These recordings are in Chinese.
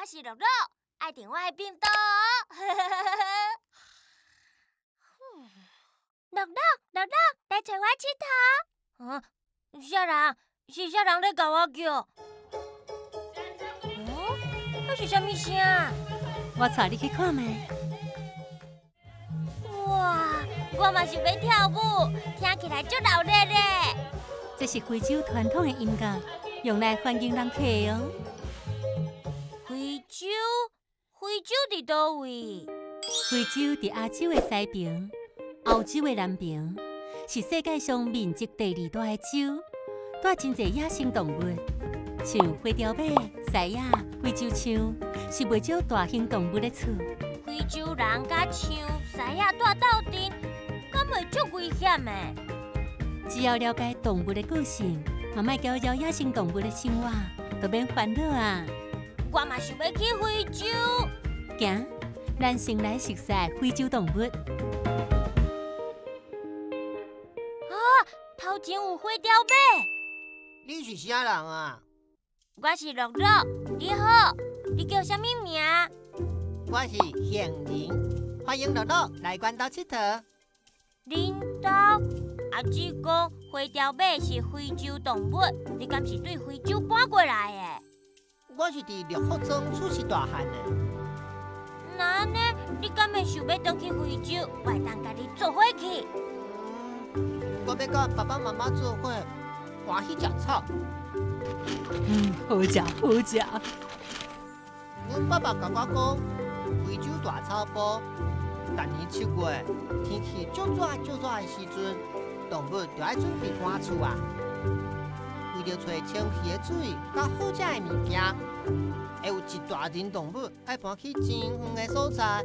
我是乐乐，爱听我的频道哦。乐乐，来找我佚佗。啊，啥人？是啥人在甲我叫？哦，那是啥物声？我带你去看觅。哇，我嘛是要跳舞，听起来足热烈咧。这是非洲传统的音乐，用来欢迎人客的哦。非洲伫倒位？非洲伫亚洲的西边，欧洲的南边，是世界上面积第2大的洲，带真侪野生动物，像花雕马、狮仔、非洲象，是袂少大型动物的厝。非洲人甲象、狮仔住斗阵，敢袂足危险的？只要了解动物的个性，嘛莫搅扰野生动物的生活，就免烦恼啊！我嘛想要去非洲。行，咱先来熟悉非洲动物。啊，头前有花雕马。你是啥人啊？我是乐乐，你好，你叫啥物名？我是贤人，欢迎乐乐来关岛佚佗。恁兜阿姊讲花雕马是非洲动物，你敢是对非洲搬过来的？我是伫绿福庄出世大汉的。那呢？你敢会想要回去非洲？我会当甲你做伙去。我要甲爸爸妈妈做伙，欢喜食草。好食好食。阮爸爸甲我讲，非洲大草埔，逐年7月天气足热的时阵，动物就爱准备搬厝啊。为着找清气的水甲好食的物件，会有一大群动物爱搬去真远的所在。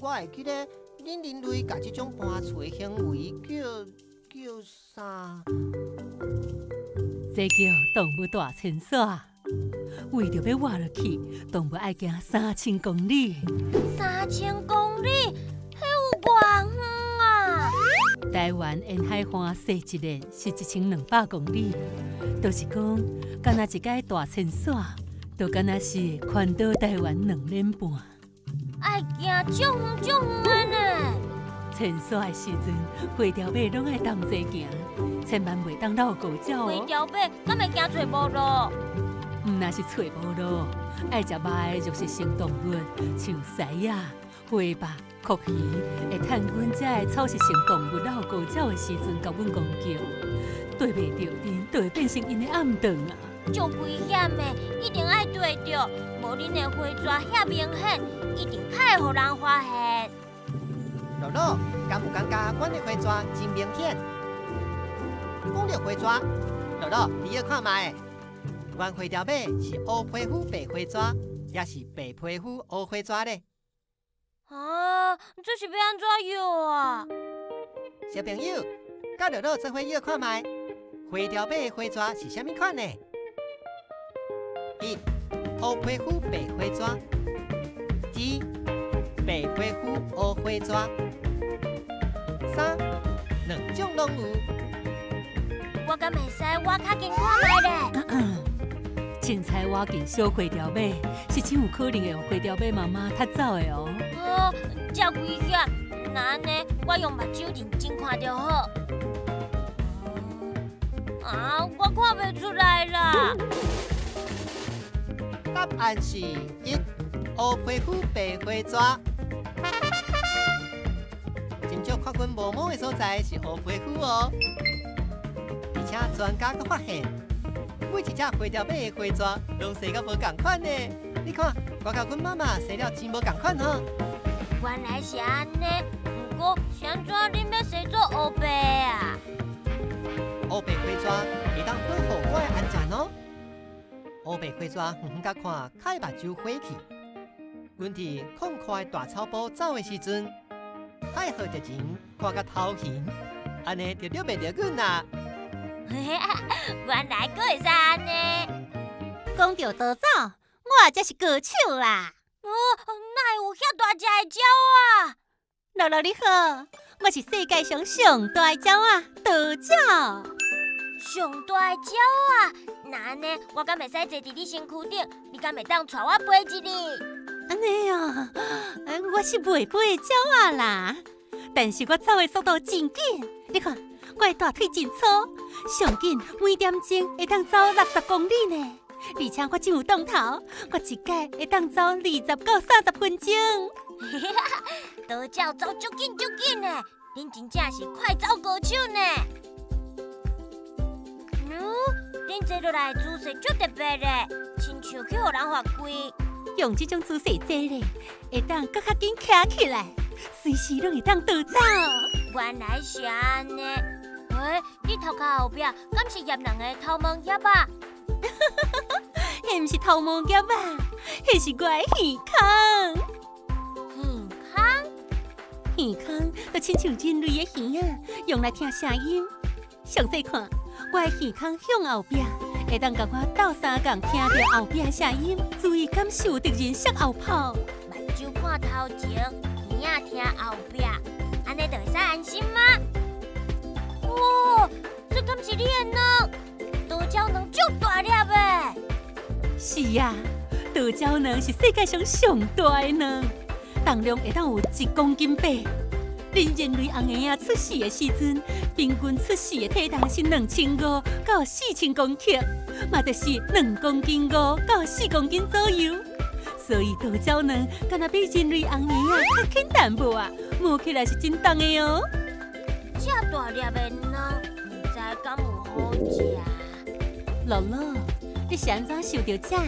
我会记得，恁人类甲这种搬厝的行为叫啥？这叫动物大遷徙。为着要活落去，动物爱行3000公里。3000公里，迄有偌远啊！台湾沿海岸西一链是1200公里，就是讲，敢若一届大迁徙，就敢若是环岛台湾2年半。爱行足远呢！迁徙的时阵，花雕马拢爱同齐行，千万袂当绕高脚哦。花雕马敢会行错无路？毋若是找无路，爱食肉的肉食性动物，像狮仔、花豹、蛞鱼，会趁阮遮的草食性动物绕高脚的时阵，甲阮攻击，对袂着恁，就会变成因的暗顿啊！足危险的，一定爱对着，无恁的花蛇遐明显，一定较会互人发现。乐乐，敢有感觉阮的花蛇真明显？讲到花蛇，乐乐，你要看卖。阮花雕马是乌皮肤白花蛇，也是白皮肤乌花蛇咧。啊，这是要安怎摇啊？小朋友，甲乐乐做伙摇看卖，花雕马的花蛇是啥物款呢？1. 乌皮肤白花蛇。2. 白皮肤乌花蛇。3. 2种拢有。我敢袂使，我较近看卖咧。凊彩我见小花雕马，是真有可能会用花雕马妈妈踢走的哦。哦，遮危险，那安尼我用目睭认真看就好。啊，我看袂出来啦。答案是1. 乌皮肤白花蛇。真少看阮无毛的所在是乌皮肤哦，而且专家阁发现。每一只花雕马的花蛇拢生甲无共款呢。你看，我甲阮妈妈生了真无共款吼。原来是安尼，不过是安怎恁要生做乌白啊？乌白花蛇会当保护我的安全哦。乌白花蛇远远甲看，开目睭火气。阮伫广阔的大草埔走的时阵，爱好着前看甲头晕，安尼就掠袂着阮啦。原来阁会使安尼。讲到逃走，我才是高手啦！哦，哪有遐大只的鸟啊？乐乐你好，我是世界上上大的鸟啊，逃走。上大的鸟啊？那安尼，我敢袂使坐伫你身躯顶，你敢袂当带我飞一哩？安尼哦，我是袂飞的鸟仔啦，但是我走的速度真紧。你看，我的大腿真粗，上紧每点钟会当走60公里呢。而且我真有动头，我一届会当走20到30分钟。倒脚走足紧足紧呢，恁真正是快走高手呢。恁坐落来的姿势足特别的，亲像去互人罚跪。用这种姿势坐咧，会当搁较紧徛起来，随时拢会当倒走。原来是安尼。你头壳后壁敢是叶人的头毛叶啊？迄毋是头毛叶啊，迄是我的耳孔。耳孔就亲像人类的耳啊，用来听声音。详细看，我的耳孔向后壁，会当甲我斗相共听到后壁的声音，注意感受着人色后泡。目睭看头前，耳仔听后壁，安尼就会使安心吗？哇，这敢是你的卵？倒鸟卵足大粒的。是啊，倒鸟卵是世界上上大的卵，重量会当有1公斤多。恁人类红婴仔出世的时阵，平均出世的体重是2500到4000公克，嘛就是2公斤5到4公斤左右。所以倒鸟卵敢若比人类红婴仔较轻淡薄啊，摸起来是真重的哦。这大粒的卵，唔知敢有好食？姥姥，你是安怎想到这的？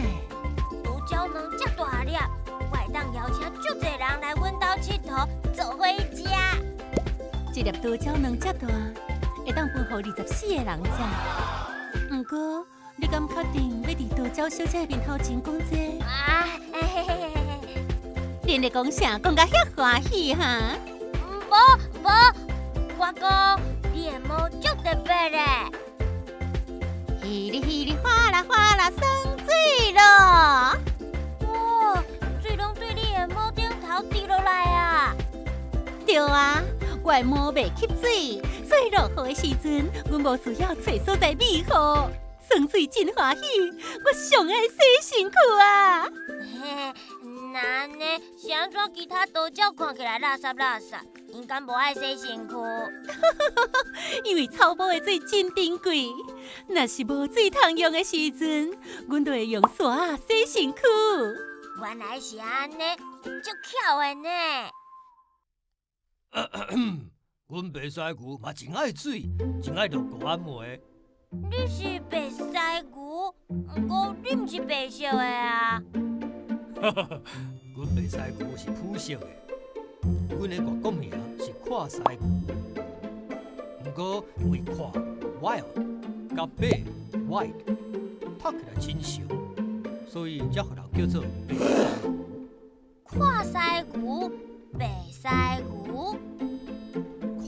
倒鸟卵这大粒，我会当邀请足侪人来阮家佚佗，做伙食。一粒倒鸟卵这大，会当分予24个人食。不过，你敢确定要伫倒鸟小姐的面头前讲这？恁咧讲啥？讲甲遐欢喜哈？无，我讲你的毛足特别的。稀里稀里哗啦哗啦生水咯！哇，水拢对你的毛顶头滴落来啊！对啊，我的毛袂吸水，所以落雨的时阵，阮无需要找所在庇护，生水真欢喜，我上爱洗身躯啊！那安尼是安怎其他倒鸟看起来垃圾垃圾，因敢无爱洗身躯？因为草包的水真珍贵，若是无水通用的时阵，阮就会用刷啊洗身躯。原来是安尼，足巧的呢。阮白西牛嘛真爱水，真爱落高安摩的。你是白西牛，不过你毋是白色的啊。阮白西牛是朴色的，阮的外国名是看西牛。不过因为看 wild 甲白 white 读起来真像，所以才互人叫做白西牛。看西牛，白西牛。看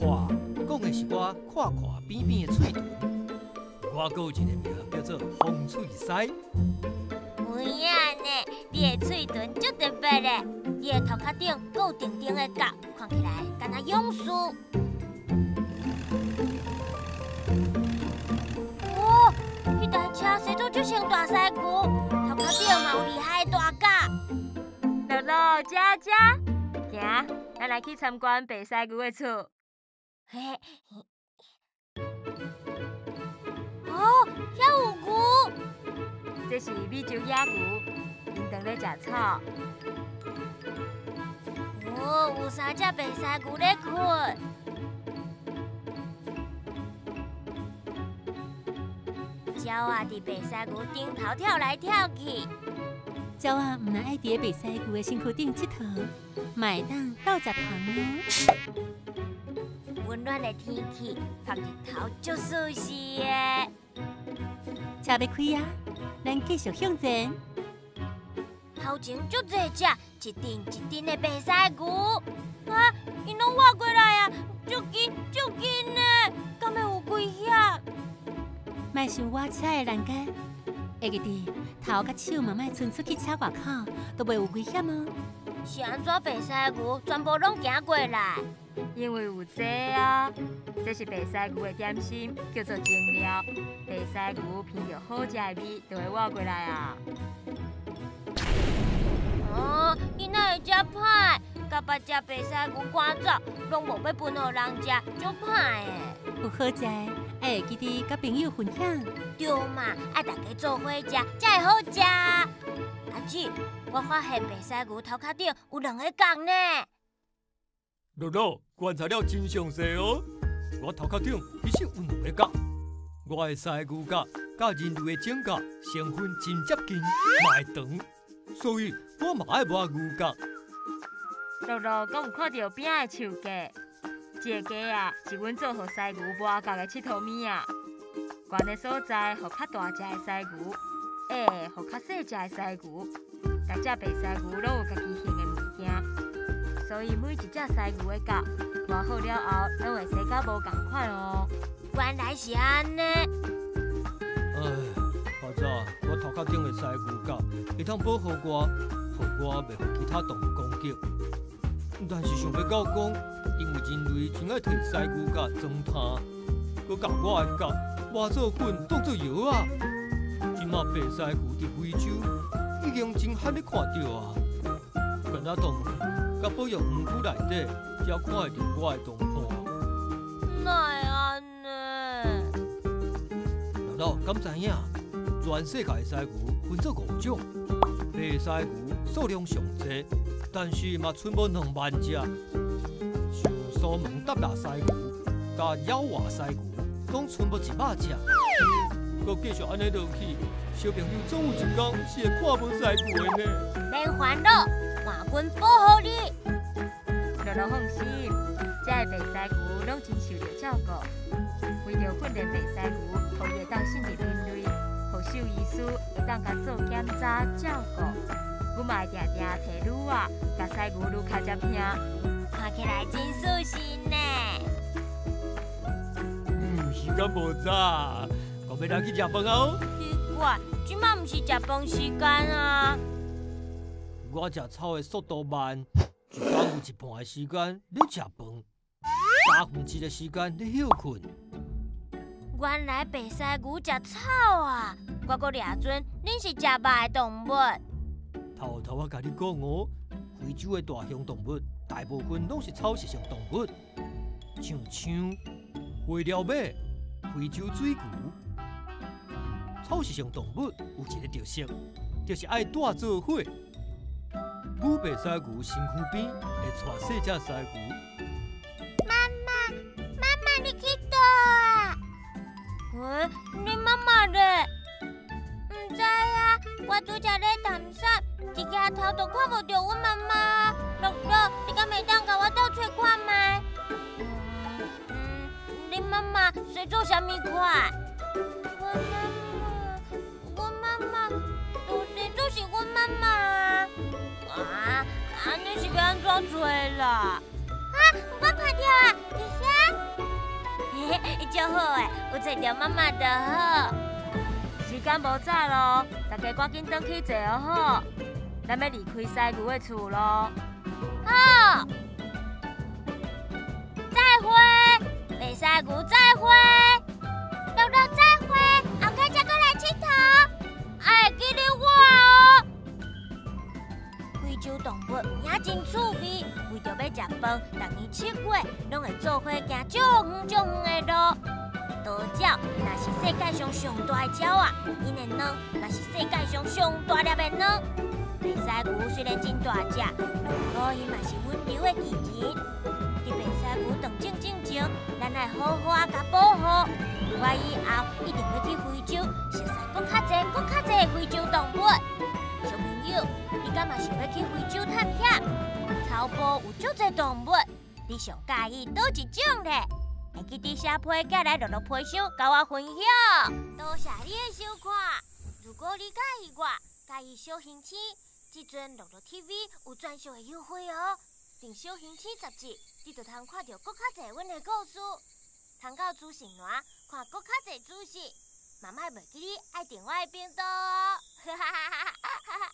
讲的是我看看边边的喙唇，我还有一个名叫做风喙西。有影呢，你的喙唇足特别的，你的头壳顶还有定定的角，看起来敢若勇士。哇，迄台车驶做足像大西牛，头壳顶嘛有厉害的大角。乐乐、姐姐，行，咱来去参观白西牛的厝。哦，遐有牛。这是美洲野牛，因当咧食草。哦，有3只白西牛咧困。鸟啊，伫白西牛顶头跳来跳去。鸟啊，毋但爱伫白西牛的身躯顶佚佗，嘛会当斗食糖哦。温暖的天气，晒日头足舒适的。车要开啊！咱继续向前。头前足侪只，一阵一阵的白西牛，啊，因拢活过来啊！足紧足紧的，敢会有危险？莫想我车的栏杆，会记得头甲手嘛莫伸出去车外口，都袂有危险哦。是安怎白鳃牛全部拢行过来？因为有这啊，这是白鳃牛的点心，叫做精料。白鳃牛闻到好食的味，就会活过来啊。哦，伊哪会遮歹？甲别只白鳃牛赶走，拢无要分互人食，足歹的。有好食的，爱会记得甲朋友分享。对嘛，爱大家做伙食，才会好食。阿姊，我发现白鳃牛头壳顶有2个角呢。乐乐，观察了真详细哦。我头壳顶其实有2个角，我的鳃牛角甲人类的指甲成分真接近，嘛会长，所以我嘛爱抹牛角。乐乐敢有看到边仔的树架？这个架啊，是阮做互鳃牛抹角的佚佗物啊。悬的所在，互较大只的鳃牛，下互较细只的鳃牛。大只白鳃牛拢有家己型的物件，所以每一只鳃牛的角抹好了后，拢会生甲无共款哦。原来是安尼。阿早，我头壳顶的鳃牛角会通保护我，互我袂被其他动物攻击。但是想要到讲，因为人类真爱摕鳃牛角装炭，佮甲我的角磨做粉当做药啊！即马白鳃牛伫非洲已经真罕咧看到啊！其他动物甲保育园区内底，才看会到我的同伴。哪会安尼？老老，敢知影？全世界的鳃牛分做5种，白鳃牛数量上济，但是嘛剩无2万只。像苏门答腊鳃牛、甲爪哇鳃牛，拢剩无100只。搁继续安尼落去，小朋友总有一天是会看无鳃牛的呢。免烦恼，换阮保护你。乐乐放心，这白鳃牛拢真受到照顾，为着训练白鳃牛，互伊会当信任人类，互兽医师会当甲做检查照顾。阮嘛会定定摕褥啊，甲鳃牛愈较接听。看起来真舒适呢。时间无早，我要来去食饭啊！奇怪，即马毋是食饭时间啊。我食草的速度慢，一天有一半的时间咧食饭，1/3的时间咧休困。原来白鳃牛食草啊！我阁掠准恁是食肉的动物。头头我甲你讲哦，非洲的大型动物大部分拢是草食性动物，像枪、花鸟马、非洲水牛。草食性动物有一个特色，就是爱带做伙。母白鳃牛身躯边会带细只鳃牛。妈妈，你去倒啊？喂，你妈妈咧？唔知啊，我拄则咧探索，一抬头就看无到阮妈妈。乐乐，你敢会当甲我倒找看卖？恁妈妈是做啥物款？阮妈妈就是阮妈妈啊！啊，安尼是要安怎找啦？啊，我看到啊，伫遐。嘿嘿，足好诶，有找到妈妈就好。时间无早咯，大家赶紧转去坐好，咱要离开鳃牛的厝咯。好，再会，白鳃牛再会，乐乐再会，后摆再过来佚佗，爱记得我哦。非洲动物也真趣味，为着要食饭，逐年7月拢会做伙行足远足远的路。岛鸟若是世界上上大的鸟啊，因的卵若是世界上上大粒的卵。白鳃牛虽然真大只，不过伊嘛是温柔的奇人。伫白鳃牛长正前，咱爱好好啊甲保护。我以后一定要去非洲，熟悉搁较侪的非洲动物。小朋友，你敢嘛想要去非洲探险？草埔有足侪动物，你上介意倒一种咧？会记得写批寄来乐乐批箱，甲我分享。多谢你的收看。如果你介意我，介意小星星，即阵乐乐 TV 有专属的优惠哦。订小星星杂志，你就通看到搁较侪阮的故事。通到资讯栏看搁较侪资讯，嘛莫袂记你爱订我的频道哦。哈哈哈哈哈哈。